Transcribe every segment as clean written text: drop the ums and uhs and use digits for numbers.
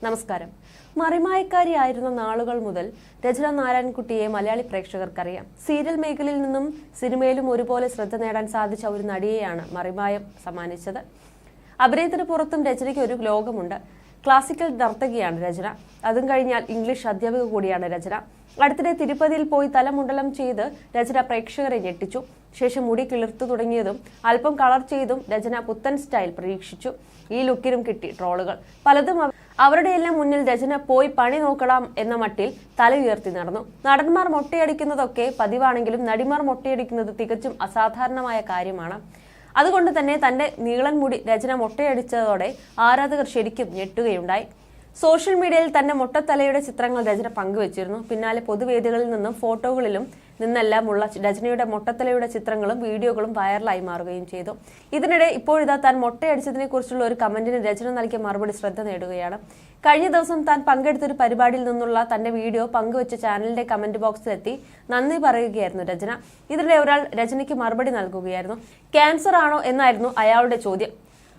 നമസ്കാരം. മറിമായക്കാരിയായിരുന്ന നാളുകൾ മുതൽ രചന നാരായൺകുട്ടിയെ മലയാളി പ്രേക്ഷകർക്കറിയാം. സീരിയൽ മേഖലയിൽ നിന്നും സിനിമയിലും ഒരുപോലെ ശ്രദ്ധ നേടാൻ സാധിച്ച ഒരു നടിയെയാണ് മറിമായം സമ്മാനിച്ചത്. അഭിനയത്തിന് പുറത്തും രചനയ്ക്ക് ഒരു ലോകമുണ്ട്. ക്ലാസിക്കൽ നർത്തകിയാണ് രചന. അതും കഴിഞ്ഞാൽ ഇംഗ്ലീഷ് അധ്യാപിക കൂടിയാണ് രചന. അടുത്തിടെ തിരുപ്പതിയിൽ പോയി തലമുണ്ടലം ചെയ്ത് രചന പ്രേക്ഷകരെ ഞെട്ടിച്ചു. ശേഷം മുടി കിളിർത്തു തുടങ്ങിയതും അല്പം കളർ ചെയ്തും രചന പുത്തൻ സ്റ്റൈൽ പരീക്ഷിച്ചു. ഈ ലുക്കിനും കിട്ടി ട്രോളുകൾ. പലതും അവരുടെയെല്ലാം മുന്നിൽ രചന പോയി പണി നോക്കണം എന്ന മട്ടിൽ തല ഉയർത്തി നടന്നു. നടന്മാർ മൊട്ടയടിക്കുന്നതൊക്കെ പതിവാണെങ്കിലും നടിമാർ മൊട്ടയടിക്കുന്നത് തികച്ചും അസാധാരണമായ കാര്യമാണ്. അതുകൊണ്ട് തന്നെ തന്റെ നീളൻ മുടി രചന മൊട്ടയടിച്ചതോടെ ആരാധകർ ശരിക്കും ഞെട്ടുകയുണ്ടായി. സോഷ്യൽ മീഡിയയിൽ തന്റെ മൊട്ടത്തലയുടെ ചിത്രങ്ങൾ രചന പങ്കുവച്ചിരുന്നു. പിന്നാലെ പൊതുവേദികളിൽ നിന്നും ഫോട്ടോകളിലും നിന്നെല്ലാമുള്ള രചനയുടെ മൊട്ടത്തലയുടെ ചിത്രങ്ങളും വീഡിയോകളും വൈറലായി മാറുകയും ചെയ്തു. ഇതിനിടെ ഇപ്പോഴിതാ താൻ മൊട്ടയടിച്ചതിനെ കുറിച്ചുള്ള ഒരു കമന്റിന് രചന നൽകിയ മറുപടി ശ്രദ്ധ നേടുകയാണ്. കഴിഞ്ഞ ദിവസം താൻ പങ്കെടുത്തൊരു പരിപാടിയിൽ നിന്നുള്ള തന്റെ വീഡിയോ പങ്കുവച്ച ചാനലിന്റെ കമന്റ് ബോക്സിലെത്തി നന്ദി പറയുകയായിരുന്നു രചന. ഇതിനിടെ ഒരാൾ രചനയ്ക്ക് മറുപടി നൽകുകയായിരുന്നു. ക്യാൻസർ ആണോ എന്നായിരുന്നു അയാളുടെ ചോദ്യം.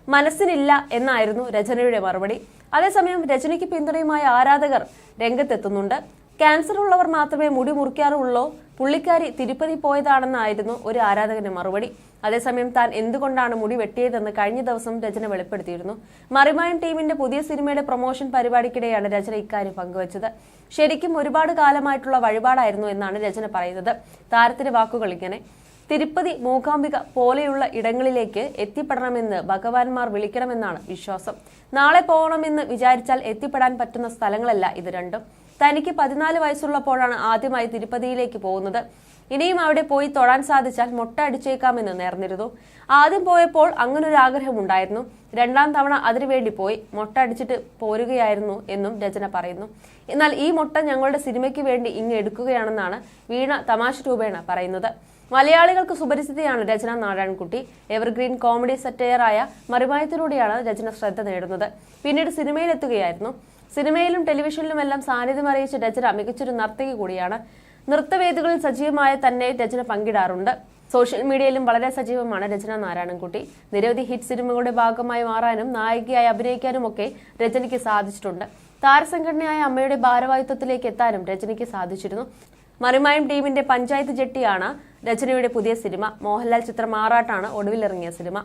മനസ്സിനില്ല എന്നായിരുന്നു രചനയുടെ മറുപടി. അതേസമയം രചനയ്ക്ക് പിന്തുണയുമായി ആരാധകർ രംഗത്തെത്തുന്നുണ്ട്. ക്യാൻസർ ഉള്ളവർ മാത്രമേ മുടി മുറിക്കാറുള്ളൂ, പുള്ളിക്കാരി തിരുപ്പതി പോയതാണെന്നായിരുന്നു ഒരു ആരാധകന്റെ മറുപടി. അതേസമയം താൻ എന്തുകൊണ്ടാണ് മുടി വെട്ടിയതെന്ന് കഴിഞ്ഞ ദിവസം രചന വെളിപ്പെടുത്തിയിരുന്നു. മറിമായം ടീമിന്റെ പുതിയ സിനിമയുടെ പ്രൊമോഷൻ പരിപാടിക്കിടെയാണ് രചന ഇക്കാര്യം പങ്കുവച്ചത്. ശരിക്കും ഒരുപാട് കാലമായിട്ടുള്ള വഴിപാടായിരുന്നു എന്നാണ് രചന പറയുന്നത്. താരത്തിന്റെ വാക്കുകൾ ഇങ്ങനെ: തിരുപ്പതി, മൂകാംബിക പോലെയുള്ള ഇടങ്ങളിലേക്ക് എത്തിപ്പെടണമെന്ന് ഭഗവാന്മാർ വിളിക്കണമെന്നാണ് വിശ്വാസം. നാളെ പോകണമെന്ന് വിചാരിച്ചാൽ എത്തിപ്പെടാൻ പറ്റുന്ന സ്ഥലങ്ങളല്ല ഇത് രണ്ടും. തനിക്ക് 14 വയസ്സുള്ളപ്പോഴാണ് ആദ്യമായി തിരുപ്പതിയിലേക്ക് പോകുന്നത്. ഇനിയും അവിടെ പോയി തൊഴാൻ സാധിച്ചാൽ മൊട്ട അടിച്ചേക്കാമെന്ന് നേർന്നിരുന്നു. ആദ്യം പോയപ്പോൾ അങ്ങനൊരു ആഗ്രഹമുണ്ടായിരുന്നു. രണ്ടാം തവണ അതിനുവേണ്ടി പോയി മൊട്ട അടിച്ചിട്ട് പോരുകയായിരുന്നു എന്നും രചന പറയുന്നു. എന്നാൽ ഈ മൊട്ട ഞങ്ങളുടെ സിനിമയ്ക്ക് വേണ്ടി ഇങ്ങ് എടുക്കുകയാണെന്നാണ് വീണ തമാശ രൂപേണ പറയുന്നത്. മലയാളികൾക്ക് സുപരിചിതയാണ് രചന നാരായൺകുട്ടി. എവർഗ്രീൻ കോമഡി സെറ്റയറായ മറിമായത്തിലൂടെയാണ് രചന ശ്രദ്ധ നേടുന്നത്. പിന്നീട് സിനിമയിലെത്തുകയായിരുന്നു. സിനിമയിലും ടെലിവിഷനിലുമെല്ലാം സാന്നിധ്യം അറിയിച്ച രചന മികച്ചൊരു നർത്തകി കൂടിയാണ്. നൃത്തവേദികളിൽ സജീവമായ തന്നെ രചന പങ്കിടാറുണ്ട്. സോഷ്യൽ മീഡിയയിലും വളരെ സജീവമാണ് രചന നാരായണൻകുട്ടി. നിരവധി ഹിറ്റ് സിനിമകളുടെ ഭാഗമായി മാറാനും നായികയായി അഭിനയിക്കാനും ഒക്കെ രചനയ്ക്ക് സാധിച്ചിട്ടുണ്ട്. താരസംഘടനയായ അമ്മയുടെ ഭാരവാഹിത്വത്തിലേക്ക് എത്താനും രചനയ്ക്ക് സാധിച്ചിരുന്നു. മറിമായം ടീമിന്റെ പഞ്ചായത്ത് ജെട്ടിയാണ് രചനയുടെ പുതിയ സിനിമ. മോഹൻലാൽ ചിത്രം ആറാട്ടാണ് ഒടുവിലിറങ്ങിയ സിനിമ.